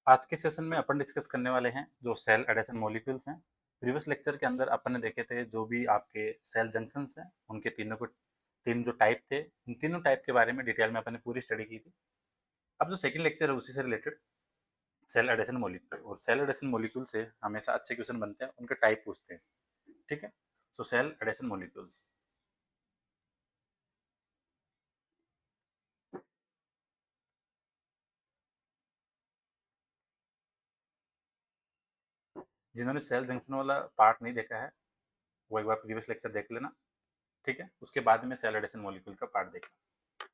आज के सेशन में अपन डिस्कस करने वाले हैं जो सेल एडेशन मॉलिक्यूल्स हैं। प्रीवियस लेक्चर के अंदर अपन ने देखे थे जो भी आपके सेल जंक्शंस हैं उनके तीन जो टाइप थे, इन तीनों टाइप के बारे में डिटेल में अपन ने पूरी स्टडी की थी। अब जो सेकंड लेक्चर है उसी से रिलेटेड सेल एडेशन मॉलिक्यूल, और सेल एडेशन मॉलिक्यूल से हमेशा अच्छे क्वेश्चन बनते हैं, उनके टाइप पूछते हैं। ठीक है, सो सेल एडेशन मॉलिक्यूल्स जिन्होंने सेल जंक्शन वाला पार्ट नहीं देखा है वो एक बार प्रीवियस लेक्चर देख लेना। ठीक है, उसके बाद में सेल एडेशन मॉलिक्यूल का पार्ट देखना।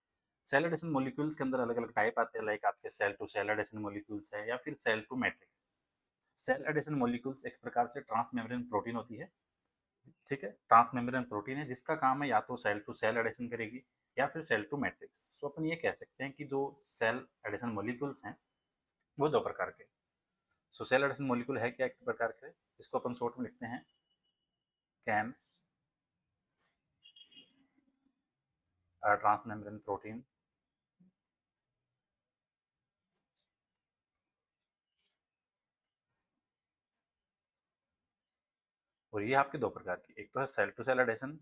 सेल एडिशन मॉलिक्यूल्स के अंदर अलग अलग टाइप आते हैं, लाइक आपके cell to cell adhesion molecules है या फिर cell to matrix. Cell adhesion molecules एक प्रकार से ट्रांसमेम्ब्रेन प्रोटीन होती है। ठीक है, ट्रांसमेम्ब्रेन प्रोटीन है जिसका काम है या तो सेल टू सेल एडिशन करेगी या फिर सेल टू मैट्रिक्स। सो अपन ये कह सकते हैं कि जो सेल एडिशन मॉलिक्यूल्स हैं वो दो प्रकार के। सो सेल एडिशन मॉलिक्यूल है क्या, एक प्रकार के, इसको अपन शॉर्ट में लिखते हैं कैन ट्रांसमेम्ब्रेन प्रोटीन। और ये आपके दो प्रकार की, एक तो है cell to cell adhesion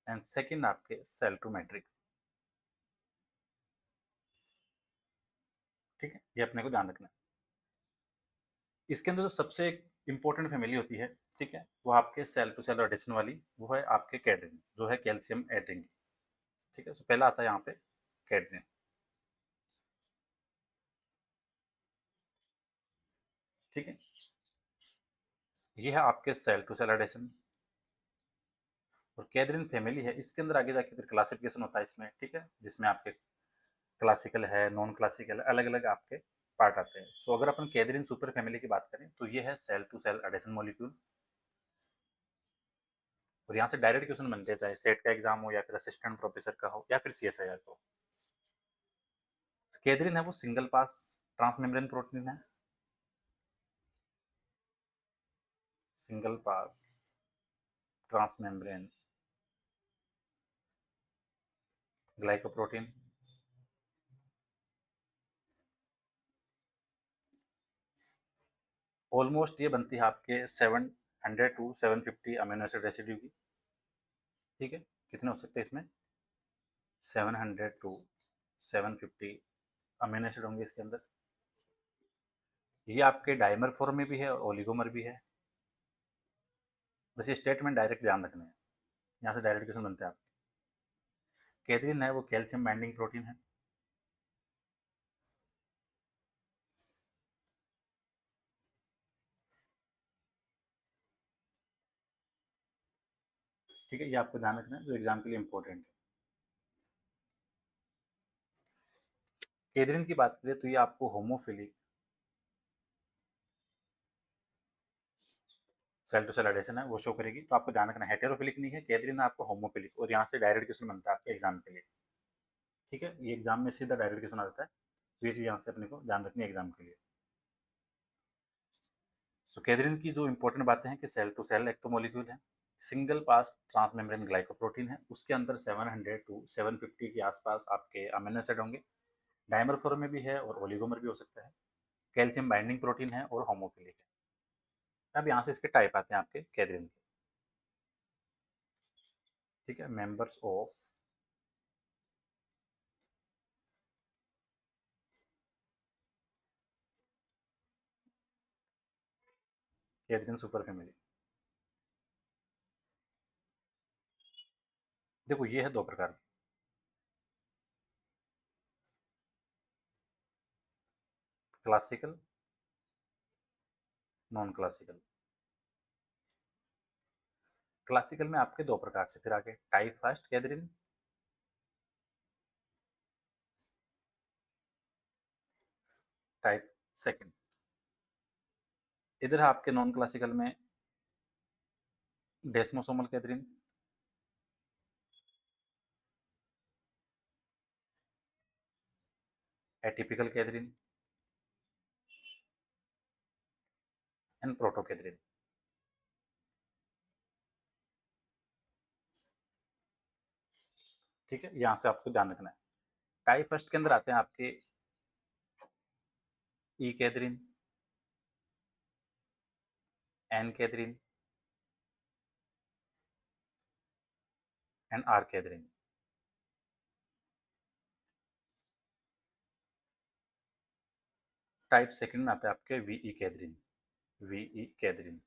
and second आपके सेल टू मैट्रिक्स। ठीक है, ये अपने को ध्यान रखना है। इसके अंदर जो सबसे इंपॉर्टेंट फैमिली होती है, ठीक है, वो आपके सेल टू सेल एडिशन वाली, वो है आपके कैडरिन, जो है कैल्शियम एड्रिन। ठीक है, सो पहला आता है यहाँ पे कैडरिन। ठीक है, ये है आपके सेल टू सेल एडिशन और कैडरिन फैमिली है। इसके अंदर आगे जाके फिर क्लासिफिकेशन होता है इसमें, ठीक है, जिसमें आपके क्लासिकल है, नॉन क्लासिकल, अलग अलग आपके पार्ट आते हैं। सो अगर अपन कैडरिन सुपर फैमिली की बात करें तो ये है cell to cell adhesion molecule. और यहाँ से डायरेक्ट क्वेश्चन बनते हैं, चाहे सेट का एग्जाम हो या फिर असिस्टेंट प्रोफेसर का हो या फिर CSIR का हो। कैथरीन है वो सिंगल पास ट्रांसमेम्ब्रेन प्रोटीन है, single pass transmembrane glycoprotein. Almost ये बनती है आपके 700 टू 750 अमीनो एसिड रेसिड्यू की। ठीक है, कितने हो सकते हैं इसमें, 700 टू 750 अमीनो एसिड होंगे इसके अंदर। ये आपके डाइमर फॉर्म में भी है और ओलिगोमर भी है। बस ये स्टेटमेंट डायरेक्ट ध्यान रखना है, यहाँ से डायरेक्ट क्वेश्चन बनते हैं आपके। कैथरीन है वो कैल्शियम बाइंडिंग प्रोटीन है। ठीक है, ये आपको ध्यान रखना है, जो एग्जाम के लिए इंपॉर्टेंट है। कैथरीन की बात करें तो ये आपको होमोफिलिक सेल टू सेल एडिशन है वो शो करेगी। तो आपको ध्यान रखना, हेटेरोफिलिक नहीं है कैथरीन, आपको होमोफिलिक। और यहाँ से डायरेक्ट क्वेश्चन बनता है आपके एग्जाम के लिए। ठीक है, ये एग्जाम में सीधा डायरेक्ट क्वेश्चन आता है, तो ये चीज़ यहाँ से अपने को ध्यान रखनी है एग्जाम के लिए। सो कैथरीन की जो इंपॉर्टेंट बातें हैं कि सेल टू सेल एक तो मॉलिक्यूल है, सिंगल पास ट्रांसमेम्ब्रेन ग्लाइकोप्रोटीन है, उसके अंदर 700 टू 750 के आसपास आपके अमीनो एसिड होंगे। डाइमर फॉर्म में भी है और ओलिगोमर भी हो सकता है। कैल्शियम बाइंडिंग प्रोटीन है और होमोफिलिक है। अब यहाँ से इसके टाइप आते हैं आपके कैथरीन के। ठीक है, members of cadherin super family. देखो ये है दो प्रकार की, क्लासिकल, नॉन क्लासिकल। क्लासिकल में आपके दो प्रकार से फिर आगे, type first cadherin, type second. इधर है आपके नॉन क्लासिकल में desmosomal cadherin, atypical cadherin and protocadherin. ठीक है, यहाँ से आपको ध्यान रखना है। टाइप फर्स्ट के अंदर आते हैं आपके E cadherin, N cadherin and R cadherin. Type second में आते हैं आपके वीई कैथरीन, वीई कैथरीन।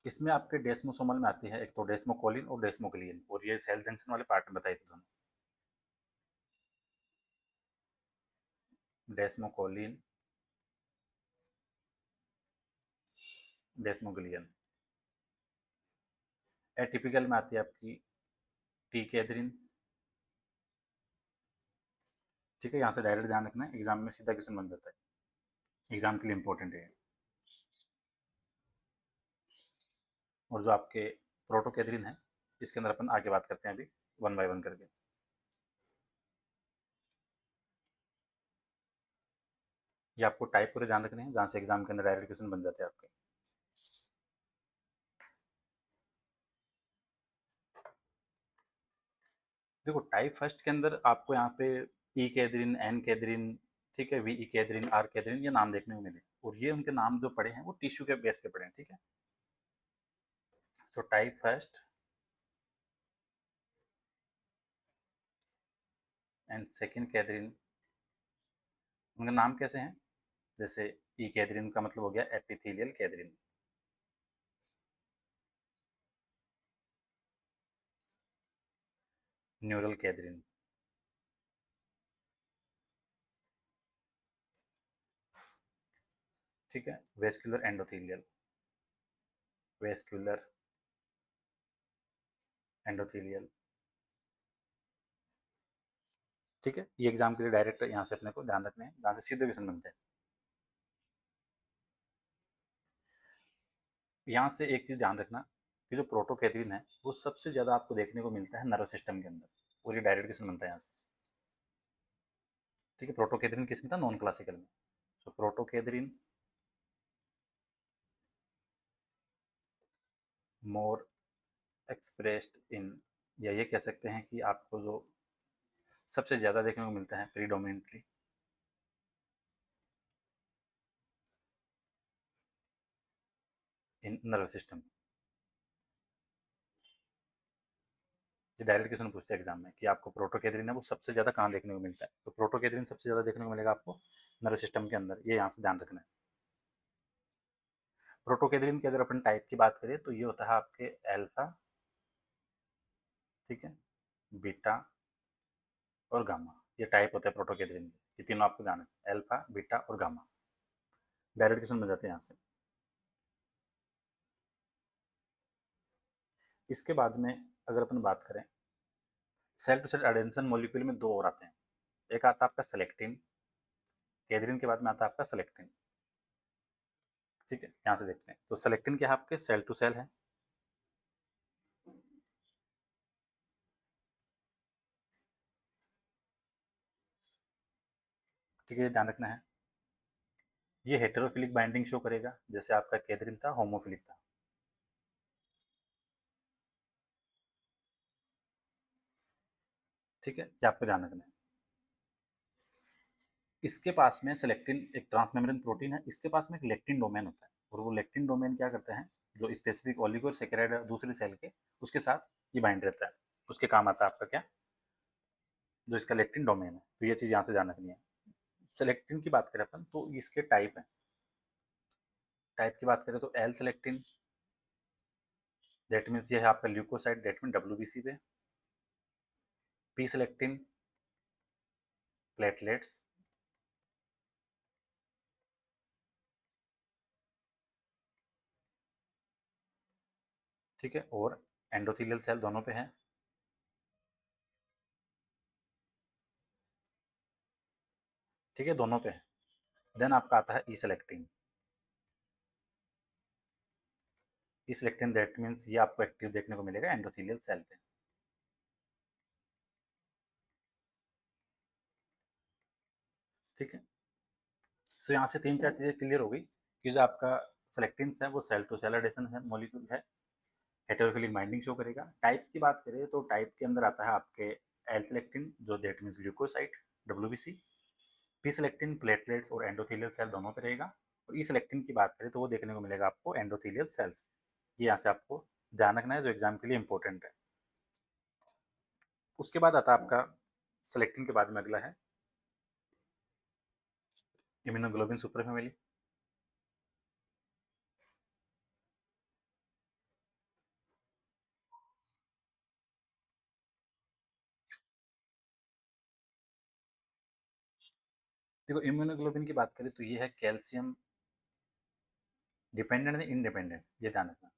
इसमें आपके डेस्मोसोमल में आती है एक तो डेस्मोकोलिन और डेस्मोग्लियन, और ये सेल जंक्शन वाले पार्ट में बताई थी दोनों। डेस्मोकोलिन, डेस्मोग्लियन। एटिपिकल में आती है आपकी टी कैथरीन। ठीक है, यहाँ से डायरेक्ट ध्यान रखना है, एग्जाम में सीधा क्वेश्चन बन जाता है, एग्जाम के लिए इंपॉर्टेंट है। और जो आपके प्रोटोकैथरीन है, इसके अंदर अपन आगे बात करते हैं अभी वन बाय वन करके। ये आपको टाइप पूरे ध्यान रखने हैं, जहाँ से एग्जाम के अंदर डायरेक्ट क्वेश्चन बन जाते हैं आपके। देखो टाइप फर्स्ट के अंदर आपको यहाँ पे ई कैथरीन, एन कैथरीन, ठीक है, V E cadherin, R cadherin, ये नाम देखने को मिले, और ये उनके नाम जो पड़े हैं वो टिश्यू के बेस पे पड़े हैं। ठीक है, तो type first and second cadherin, उनके नाम कैसे हैं? जैसे ई कैथरीन का मतलब हो गया एपिथेलियल कैथरीन, न्यूरल कैथरीन, ठीक है, वेस्कुलर एंडोथेलियल, वेस्कुलर एंडोथेलियल। ठीक है, ये एग्जाम के लिए डायरेक्ट यहाँ से अपने को ध्यान रखने हैं, जहाँ से सीधे क्वेश्चन बनते हैं। यहाँ से एक चीज़ ध्यान रखना कि जो प्रोटोकैथरीन है वो सबसे ज़्यादा आपको देखने को मिलता है नर्वस सिस्टम के अंदर, और ये डायरेक्ट क्वेश्चन बनता है यहाँ से। ठीक है, प्रोटोकैथरीन किस में था? नॉन क्लासिकल में। सो प्रोटोकैथरीन मोर एक्सप्रेस्ड इन, या ये कह सकते हैं कि आपको जो सबसे ज़्यादा देखने को मिलता है प्रीडोमिनेंटली इन नर्वस सिस्टम। ये डायरेक्ट क्वेश्चन पूछते हैं एग्जाम में कि आपको प्रोटोकैथरीन है वो सबसे ज़्यादा कहाँ देखने को मिलता है, तो प्रोटोकैथरीन सबसे ज़्यादा देखने को मिलेगा आपको नर्वस सिस्टम के अंदर, ये यहाँ से ध्यान रखना है। प्रोटोकैथरीन की अगर अपन टाइप की बात करें तो ये होता है आपके एल्फा, ठीक है, बीटा और गामा, ये टाइप होता है प्रोटोकैथरीन के। ये तीनों आपको जाना है, एल्फा, बीटा और गामा। डायरेक्ट क्वेश्चन बन जाते हैं यहाँ से। इसके बाद में अगर अपन बात करें, सेल टू सेल एडेंशन मॉलिक्यूल में दो और आते हैं। एक आता है आपका सेलेक्टिन, कैथरीन के बाद में आता है आपका सेलेक्टिन। ठीक है, यहाँ से देखते हैं, तो सेलेक्टिन क्या है? आपके सेल टू सेल है, ठीक है, ये ध्यान रखना है। ये हेटेरोफिलिक बाइंडिंग शो करेगा, जैसे आपका कैथरीन था होमोफिलिक था। ठीक है, ये आपको ध्यान रखना है। इसके पास में सेलेक्टिन एक ट्रांसमेम्ब्रेन प्रोटीन है, इसके पास में एक लेक्टिन डोमेन होता है, और वो लेक्टिन डोमेन क्या करते हैं, जो स्पेसिफिक ओलिगो और सेकेराइड दूसरे सेल के, उसके साथ ये बाइंड रहता है, उसके काम आता है आपका क्या, जो इसका लेक्टिन डोमेन है। तो ये चीज़ यहाँ से ध्यान रखनी है। सेलेक्टिन की बात करें अपन तो इसके टाइप है, टाइप की बात करें तो एल सेलेक्टिन, दैट मीन्स ये है आपका ल्यूकोसाइड, दैट मीन डब्ल्यूबीसी पे। पी सेलेक्टिन, प्लेटलेट्स, ठीक है, और एंडोथेलियल सेल दोनों पे है, ठीक है, दोनों पे है। देन आपका आता है E selectin, E selectin that means ये आपको एक्टिव देखने को मिलेगा एंडोथेलियल सेल पे। ठीक है, सो यहाँ से तीन चार चीज़ें क्लियर हो गई कि जो आपका सेलेक्टिन है वो सेल टू सेल एडिशन है मॉलिक्यूल है, हेटेरोफिलिक बाइंडिंग शो करेगा। टाइप्स की बात करें तो टाइप के अंदर आता है आपके एल सिलेक्टिन, जो that means glucoside, WBC. P selectin platelets और एंडोथेलियल सेल दोनों पे रहेगा। और ई सिलेक्टिन की बात करें तो वो देखने को मिलेगा आपको एंडोथेलियल सेल्स। ये यहाँ से आपको ध्यान रखना है, जो एग्जाम के लिए इंपॉर्टेंट है। उसके बाद आता है आपका सिलेक्टिन के बाद में अगला है इम्यूनोग्लोबिन सुपर फैमिली। देखो इम्यूनोग्लोबिन की बात करें तो ये है कैल्शियम डिपेंडेंट है इंडिपेंडेंट, ये ध्यान रखना।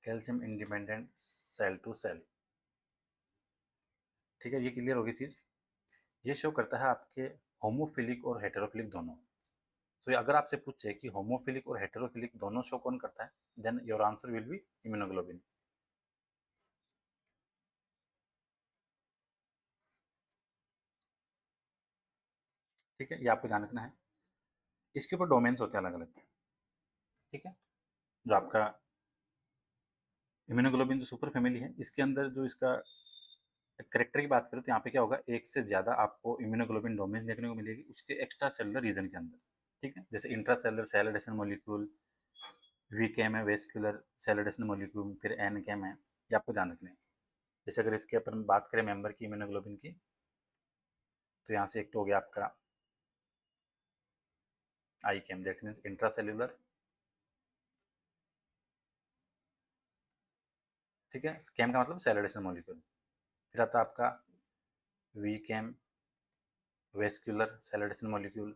Calcium independent cell to cell, ठीक है, ये क्लियर होगी चीज। ये शो करता है आपके होमोफिलिक और हेटेरोफिलिक दोनों। तो ये अगर आपसे पूछे कि होमोफिलिक और हेटेरोफिलिक दोनों शो कौन करता है, then your answer will be immunoglobulin. ठीक है, ये आपको ध्यान रखना है। इसके ऊपर डोमेन्स होते हैं अलग अलग, ठीक है। जो आपका इम्यूनोग्लोबिन जो सुपर फैमिली है, इसके अंदर जो इसका करेक्टर की बात करें तो यहाँ पे क्या होगा, एक से ज्यादा आपको इम्यूनोग्लोबिन डोमेन देखने को मिलेगी उसके एक्स्ट्रा सेलुलर रीजन के अंदर। ठीक है, जैसे intra cellular cell adhesion molecule, V CAM है वेस्कुलर सेल एडेशन मॉलिक्यूल, फिर एन कैम है, ये आपको ध्यान रखना है। जैसे अगर इसके अपन बात करें मेंबर की इम्यूनोग्लोबिन की, तो यहाँ से एक तो हो गया आपका I came, that means intra cellular. ठीक है, कैम का मतलब सेल एडेशन मॉलिक्यूल। फिर आता है आपका V CAM vascular cell adhesion molecule.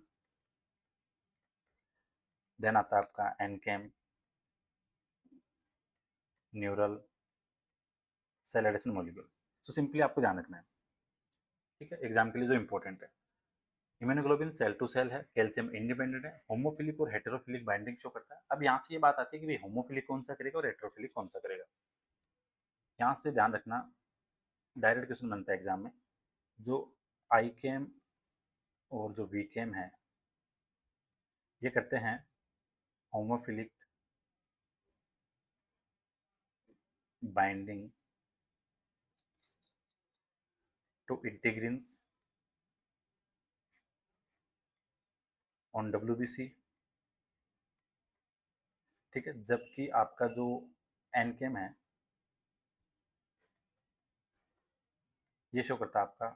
Then आता है आपका N CAM neural cell adhesion molecule. तो सिंपली आपको ध्यान रखना है, ठीक है, एग्जाम के लिए जो इंपॉर्टेंट है। इम्यूनोग्लोबिन सेल टू सेल है, कैल्शियम इंडिपेंडेंट है, होमोफिलिक और हेटेरोफिलिक बाइंडिंग शो करता है। अब यहाँ से ये बात आती है कि भाई होमोफिलिक कौन सा करेगा और हेटेरोफिलिक कौन सा करेगा। यहाँ से ध्यान रखना, डायरेक्ट क्वेश्चन बनता है एग्जाम में। जो आई कैम और जो वी कैम है, ये करते हैं होमोफिलिक बाइंडिंग टू इंटीग्रिन्स ऑन डब्ल्यूबीसी। ठीक है, जबकि आपका जो एनकेम है, ये शो करता है आपका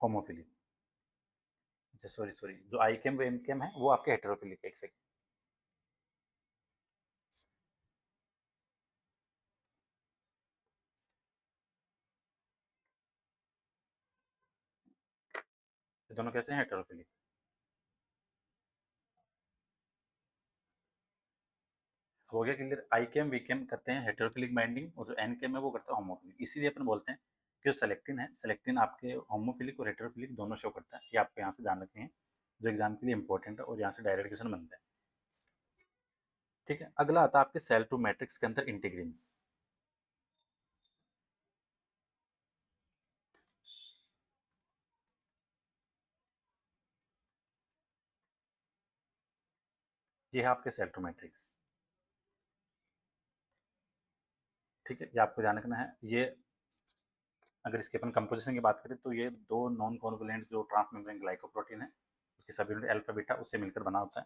होमोफिलिक। सॉरी सॉरी, जो आई कैम एन कैम है वो आपके हेटेरोफिलिक। एक सेकंड, ये दोनों कैसे हैं, हेटेरोफिलिक। हो गया clear. I CAM V CAM करते हैं हेटेरोफिलिक बाइंडिंग, और जो एन कैम है वो करता है होमोफिलिक। इसीलिए अपन बोलते हैं कि जो सेलेक्टिन है, सेलेक्टिन आपके होमोफिलिक और हेटेरोफिलिक दोनों शो करता है। ये आपको यहाँ से ध्यान रखनी है, जो एग्जाम के लिए इंपॉर्टेंट है और यहाँ से डायरेक्ट क्वेश्चन बनता है। ठीक है, अगला आता है आपके सेल टू मैट्रिक्स के अंदर इंटीग्रिन्स। ये है आपके सेल टू मैट्रिक्स। ठीक है, ये आपको ध्यान रखना है। ये अगर इसके अपन कंपोजिशन की बात करें तो ये दो नॉन कॉन्वलेंट जो ट्रांसमेम्ब्रेन ग्लाइकोप्रोटीन है, उसके सब यूनिट अल्फा बीटा उससे मिलकर बना होता है।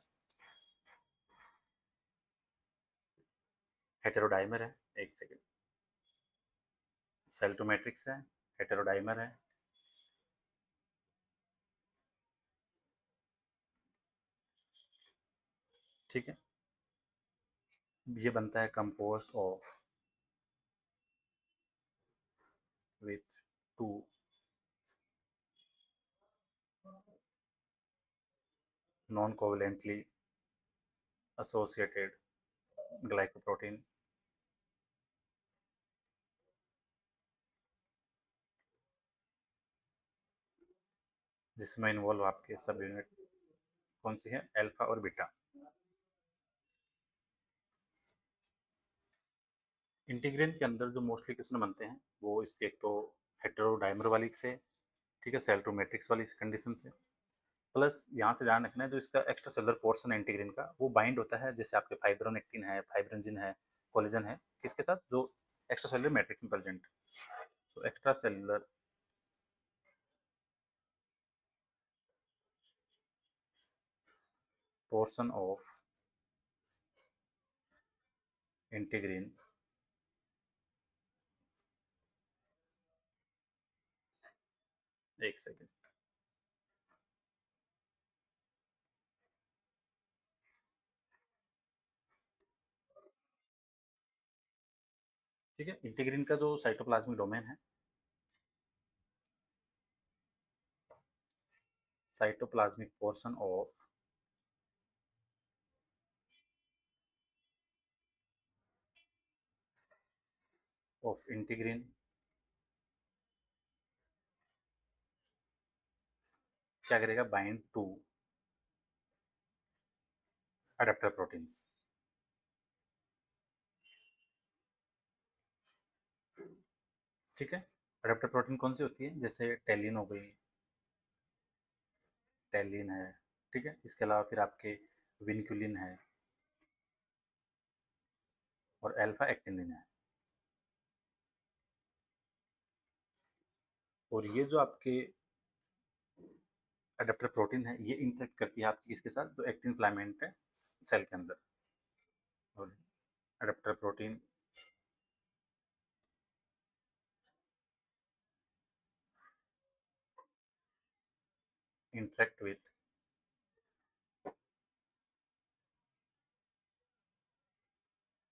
हेटेरोडाइमर है, एक सेकेंड, सेल टू मैट्रिक्स है, हेटेरोडाइमर है। ठीक है, ये बनता है compost of with to non covalently associated glycoprotein, जिसमें इन्वॉल्व आपके सब यूनिट कौन सी है, अल्फा और बीटा। इंटीग्रिन के अंदर जो मोस्टली क्वेश्चन बनते हैं वो इसके एक तो हेटेरोडाइमर वाली से, ठीक है, सेल टू मैट्रिक्स वाली कंडीशन से। प्लस यहाँ से ध्यान रखना है जो इसका एक्स्ट्रा सेलुलर पोर्शन है इंटीग्रिन का, वो बाइंड होता है जैसे आपके फाइब्रोनेक्टिन है, फाइब्रिनजिन है, कोलेजन है, किसके साथ, जो एक्स्ट्रा सेलुलर मैट्रिक्स में present. So extra cellular portion of integrin एक सेकेंड, ठीक है। इंटीग्रिन का जो साइटोप्लाज्मिक डोमेन है, साइटोप्लाज्मिक पोर्शन ऑफ इंटीग्रिन क्या करेगा, बाइंड टू अडेप्टर प्रोटीन्स। ठीक है, अडेप्टर प्रोटीन कौन सी होती है, जैसे टेलिन हो गई, टेलिन है, ठीक है। इसके अलावा फिर आपके विनक्यूलिन है और अल्फा एक्टिनिन है। और ये जो आपके अडेप्टर प्रोटीन है, ये इंटरेक्ट करती है आपकी किसके साथ, जो एक्टिन फिलामेंट है सेल के अंदर। और adapter protein interact with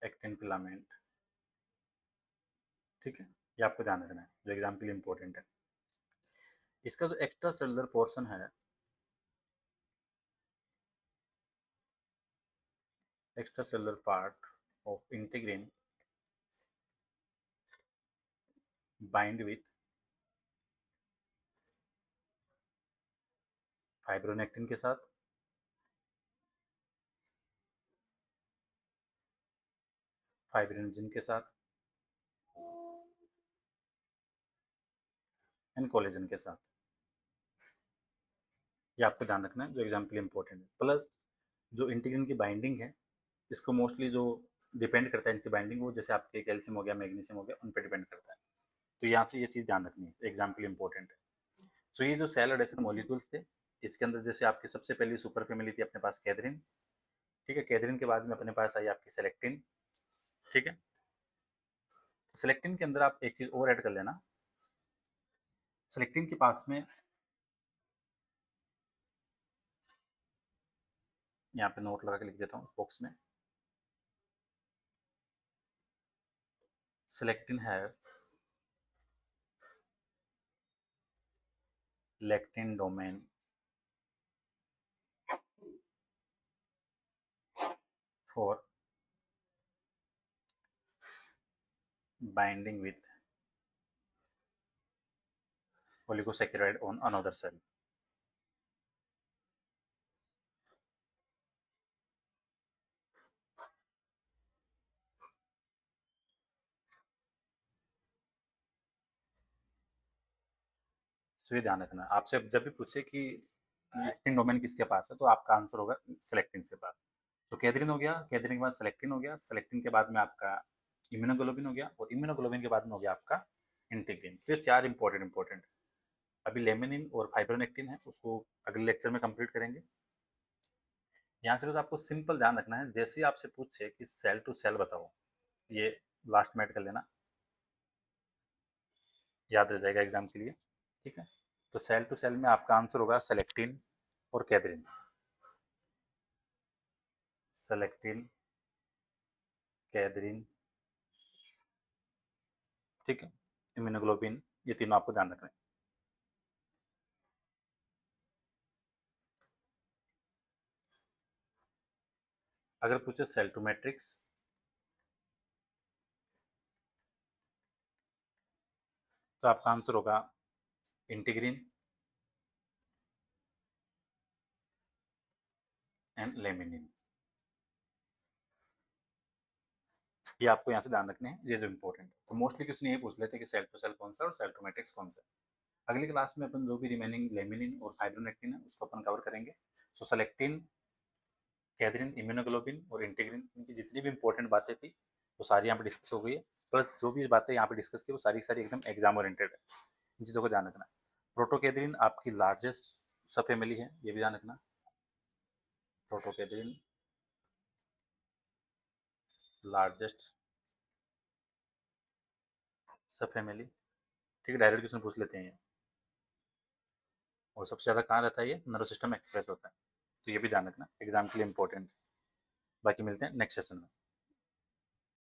actin filament, ठीक है। ये आपको ध्यान रखना है, जो एग्जाम्पल इंपॉर्टेंट है। इसका जो एक्स्ट्रा सेलुलर पोर्शन है, extra cellular part of integrin bind with fibronectin के साथ, फाइब्रिनजिन के साथ एंड कोलेजन के साथ। ये आपको ध्यान रखना है, जो एग्जाम्पल इंपॉर्टेंट है। प्लस जो इंटीग्रिन की बाइंडिंग है, इसको मोस्टली जो डिपेंड करता है इनकी बाइंडिंग, वो जैसे आपके कैल्शियम हो गया, मैग्नीशियम हो गया, उन पर डिपेंड करता है। तो यहाँ से ये चीज़ ध्यान रखनी है, एग्जाम्पल इंपॉर्टेंट है। सो ये जो सेल एडेशन मॉलिक्यूल्स थे, इसके अंदर जैसे आपकी सबसे पहली सुपर फैमिली थी अपने पास कैथरीन, ठीक है। कैथरीन के बाद में अपने पास आई आपकी सेलेक्टिन, ठीक है। सेलेक्टिन के अंदर आप एक चीज़ और ऐड कर लेना, सेलेक्टिन के पास में यहाँ पे नोट लगा के लिख देता हूँ उस बॉक्स में, सेलेक्टिन है lectin domain for binding with oligosaccharide on another cell। तो ये ध्यान रखना, आपसे जब भी पूछे कि लेक्टिन डोमेन किसके पास है, तो आपका आंसर होगा सेलेक्टिन के पास। तो कैथरीन हो गया, कैथरीन के बाद सेलेक्टिन हो गया, सेलेक्टिन के बाद में आपका इम्यूनोग्लोबिन हो गया, और इम्यूनोग्लोबिन के बाद में हो गया आपका इंटीग्रिन। तो ये चार इंपॉर्टेंट। अभी लेमिनिन और फाइब्रोनेक्टिन है, उसको अगले लेक्चर में कंप्लीट करेंगे। यहाँ से बस आपको सिंपल ध्यान रखना है, जैसे ही आपसे पूछे कि सेल टू सेल बताओ, ये लास्ट में ऐड कर लेना, याद रह जाएगा एग्जाम के लिए, ठीक है। तो सेल टू सेल में आपका आंसर होगा सेलेक्टिन और कैथरीन, सेलेक्टिन, कैथरीन, ठीक है, इम्यूनोग्लोबिन, ये तीनों आपको ध्यान रखना है। अगर पूछे सेल टू मैट्रिक्स, तो आपका आंसर होगा इंटीग्रिन एंड लेमिनिन। ये आपको यहाँ से ध्यान रखने हैं, ये जो इंपॉर्टेंट है। तो मोस्टली क्वेश्चन ये पूछ लेते हैं कि सेल टू सेल कौन सा और सेल टू मैट्रिक्स कौन सा। अगली क्लास में अपन जो भी रिमेनिंग लेमिनिन और फाइब्रोनेक्टिन है उसको अपन कवर करेंगे। सो सेलेक्टिन, कैथरीन, इम्यूनोग्लोबिन और इंटीग्रिन, इनकी जितनी भी इंपॉर्टेंट बातें थी वो सारी यहाँ पे डिस्कस हो गई है। प्लस जो भी बातें यहाँ पे डिस्कस की वो सारी सारी एकदम एग्जाम ओरिएंटेड है, इन चीज़ों को ध्यान रखना। प्रोटोकेथरीन आपकी लार्जेस्ट सब फैमिली है, ये भी ध्यान रखना। प्रोटोकेथरीन लार्जेस्ट सब फैमिली, ठीक है, डायरेक्ट क्वेश्चन पूछ लेते हैं ये। और सबसे ज़्यादा कहाँ रहता है, ये नर्व सिस्टम में एक्सप्रेस होता है, तो ये भी ध्यान रखना, एग्जाम के लिए इंपॉर्टेंट। बाकी मिलते हैं नेक्स्ट सेशन में।